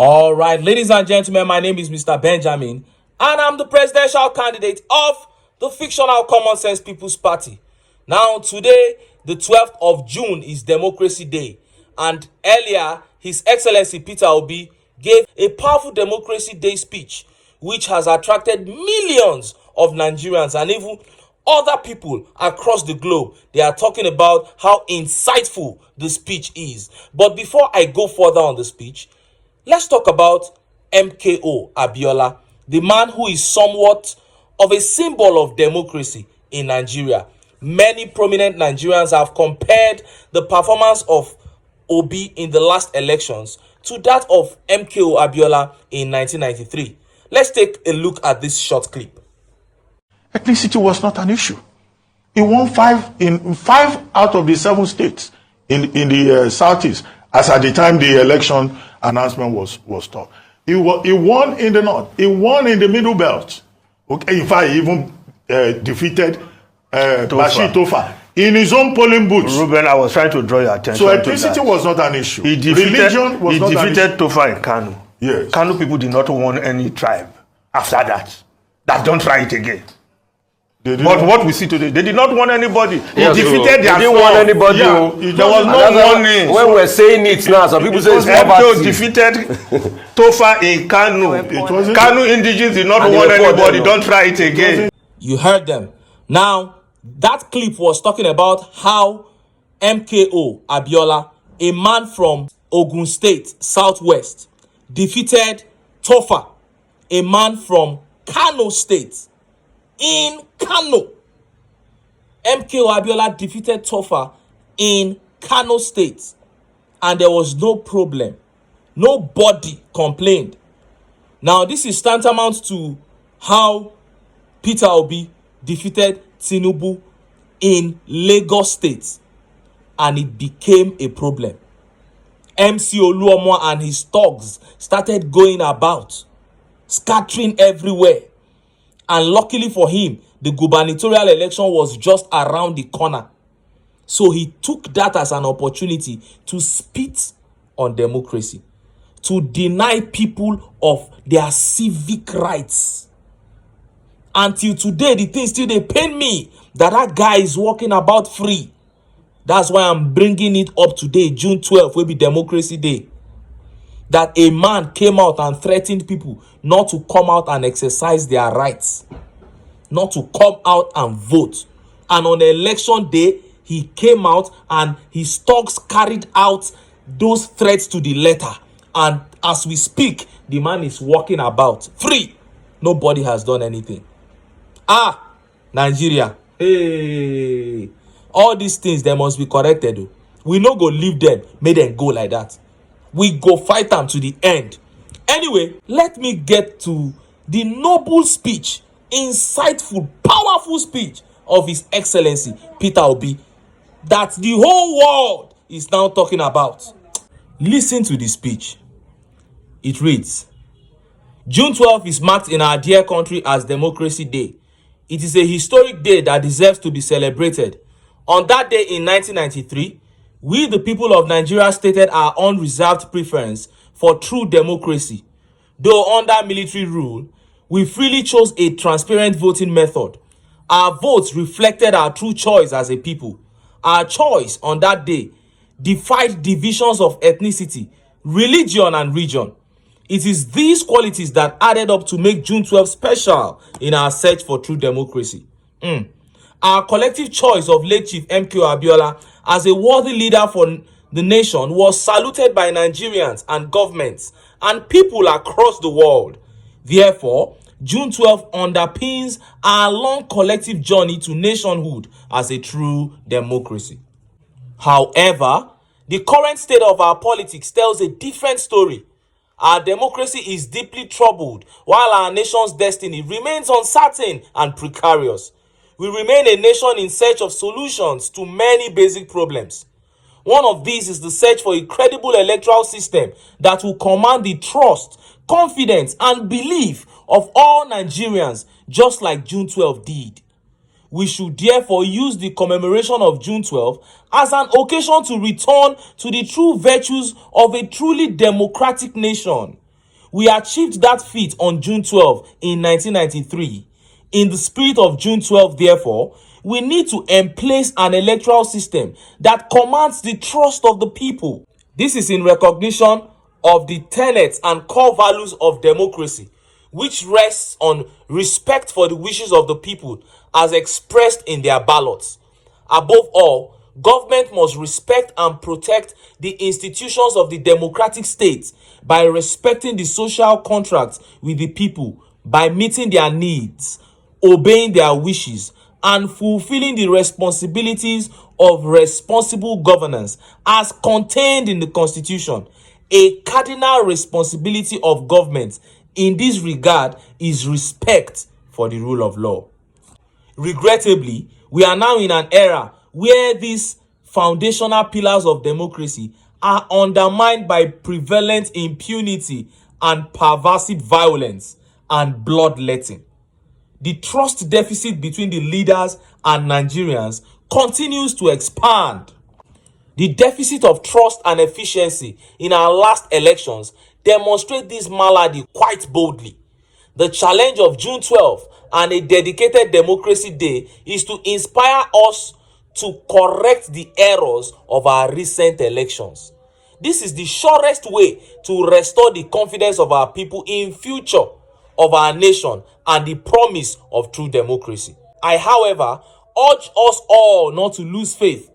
All right, ladies and gentlemen, my name is Mr. Benjamin, and I'm the presidential candidate of the fictional Common Sense People's Party. Now, today, the 12th of June, is Democracy Day, and earlier, His Excellency Peter Obi gave a powerful Democracy Day speech, which has attracted millions of Nigerians and even other people across the globe. They are talking about how insightful the speech is. But before I go further on the speech, let's talk about M.K.O. Abiola, the man who is somewhat of a symbol of democracy in Nigeria. Many prominent Nigerians have compared the performance of OBI in the last elections to that of M.K.O. Abiola in 1993. Let's take a look at this short clip. Ethnicity was not an issue. He won in five out of the 7 states in the southeast, as at the time the election announcement was done. He won in the north. He won in the middle belt. Okay, in fact, he even defeated Bashir Tofa in his own polling booth. Ruben, I was trying to draw your attention. So ethnicity was not an issue. Religion was not an issue. He defeated Tofa in Kano. Yes. Kano people did not want any tribe after that. Don't try it again. But what we see today, they did not want anybody. He defeated their. They didn't want anybody. There was no warning. When we're saying it now, some people say it's M.K.O. defeated Tofa in Kano. Kano indigenous did not want anybody. Don't try it again. You heard them. Now, that clip was talking about how M.K.O. Abiola, a man from Ogun State, Southwest, defeated Tofa, a man from Kano State, in Kano. M.K.O. Abiola defeated Tofa in Kano State, and there was no problem. Nobody complained. Now, this is tantamount to how Peter Obi defeated Tinubu in Lagos State, and it became a problem. MC Oluomo and his thugs started going about, scattering everywhere. And luckily for him, the gubernatorial election was just around the corner. So he took that as an opportunity to spit on democracy, to deny people of their civic rights. Until today, the thing still they pain me that guy is walking about free. That's why I'm bringing it up today, June 12th, will be Democracy Day. That a man came out and threatened people not to come out and exercise their rights, not to come out and vote. And on election day, he came out and his thugs carried out those threats to the letter. And as we speak, the man is walking about free. Nobody has done anything. Nigeria. Hey, all these things, they must be corrected. We no go leave them, make them go like that. We go fight them to the end. Anyway, let me get to the noble speech, insightful, powerful speech of His Excellency Peter Obi that the whole world is now talking about. Listen to the speech. It reads, June 12th is marked in our dear country as Democracy Day. It is a historic day that deserves to be celebrated. On that day in 1993, we, the people of Nigeria, stated our unreserved preference for true democracy. Though under military rule, we freely chose a transparent voting method. Our votes reflected our true choice as a people. Our choice on that day defied divisions of ethnicity, religion, and region. It is these qualities that added up to make June 12 special in our search for true democracy. Our collective choice of late Chief M.K.O. Abiola as a worthy leader for the nation was saluted by Nigerians and governments and people across the world. Therefore, June 12 underpins our long collective journey to nationhood as a true democracy. However, the current state of our politics tells a different story. Our democracy is deeply troubled, while our nation's destiny remains uncertain and precarious. We remain a nation in search of solutions to many basic problems. One of these is the search for a credible electoral system that will command the trust, confidence, and belief of all Nigerians, just like June 12 did. We should therefore use the commemoration of June 12 as an occasion to return to the true virtues of a truly democratic nation. We achieved that feat on June 12 in 1993. In the spirit of June 12, therefore, we need to emplace an electoral system that commands the trust of the people. This is in recognition of the tenets and core values of democracy, which rests on respect for the wishes of the people as expressed in their ballots. Above all, government must respect and protect the institutions of the democratic state by respecting the social contract with the people, by meeting their needs, obeying their wishes, and fulfilling the responsibilities of responsible governance as contained in the Constitution. A cardinal responsibility of government in this regard is respect for the rule of law. Regrettably, we are now in an era where these foundational pillars of democracy are undermined by prevalent impunity and pervasive violence and bloodletting. The trust deficit between the leaders and Nigerians continues to expand. The deficit of trust and efficiency in our last elections demonstrate this malady quite boldly. The challenge of June 12 and a dedicated Democracy Day is to inspire us to correct the errors of our recent elections. This is the surest way to restore the confidence of our people in future of our nation and the promise of true democracy. I, however, urge us all not to lose faith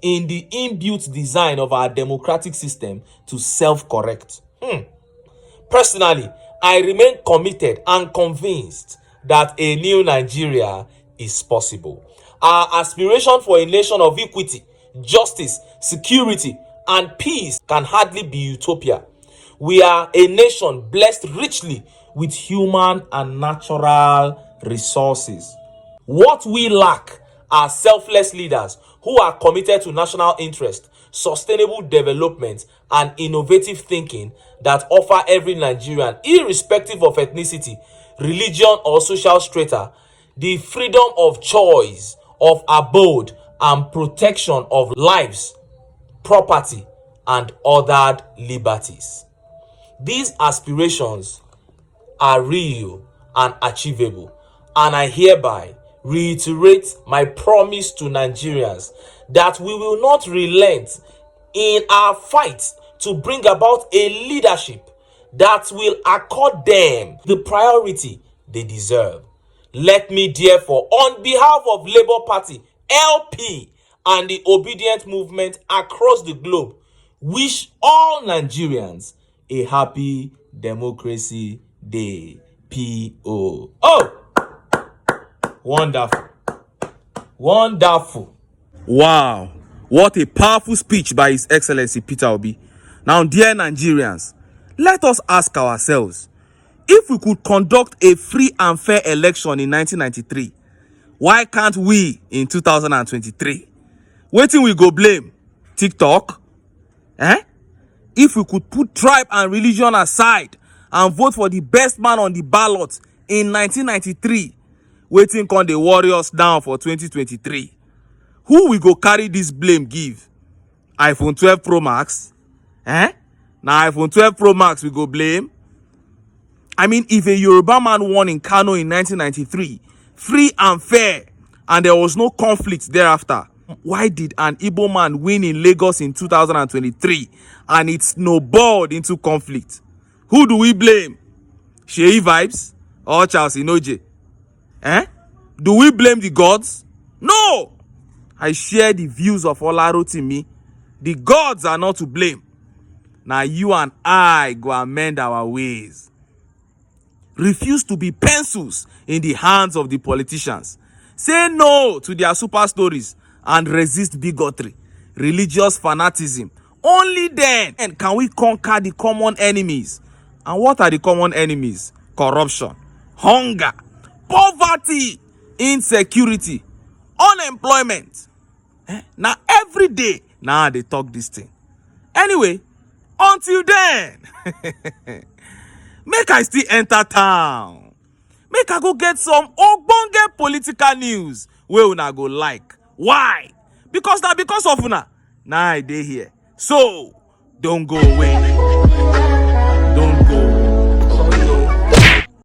in the inbuilt design of our democratic system to self-correct. Personally, I remain committed and convinced that a new Nigeria is possible. Our aspiration for a nation of equity, justice, security, and peace can hardly be utopia. We are a nation blessed richly with human and natural resources. What we lack are selfless leaders who are committed to national interest, sustainable development, and innovative thinking that offer every Nigerian, irrespective of ethnicity, religion, or social strata, the freedom of choice, of abode, and protection of lives, property, and other liberties. These aspirations are real and achievable, and I hereby reiterate my promise to Nigerians that we will not relent in our fight to bring about a leadership that will accord them the priority they deserve. Let me therefore, on behalf of Labour Party, LP, and the obedient movement across the globe, wish all Nigerians a happy Democracy Day. P.O. Oh! Wonderful. Wonderful. Wow. What a powerful speech by His Excellency Peter Obi. Now, dear Nigerians, let us ask ourselves, if we could conduct a free and fair election in 1993, why can't we in 2023? Wetin we go blame? TikTok? If we could put tribe and religion aside and vote for the best man on the ballot in 1993, wetin come dey worry us down for 2023? Who we go carry this blame give? iPhone 12 Pro Max? Na iPhone 12 Pro Max we go blame? I mean, if a Yoruba man won in Kano in 1993, free and fair, and there was no conflict thereafter, why did an Igbo man win in Lagos in 2023 and it snowballed into conflict? Who do we blame? Sheyi Vibes or Charles Inoje? Do we blame the gods? No! I share the views of Olarotimi. The gods are not to blame. Now you and I go amend our ways. Refuse to be pencils in the hands of the politicians. Say no to their super stories and resist bigotry, religious fanaticism. Only then can we conquer the common enemies. And what are the common enemies? Corruption, hunger, poverty, insecurity, unemployment. Now every day, now they talk this thing. Anyway, until then, make I still enter town. Make I go get some ogbonge political news wey una go like. Why? Because of una. Now I dey here. So, don't go away.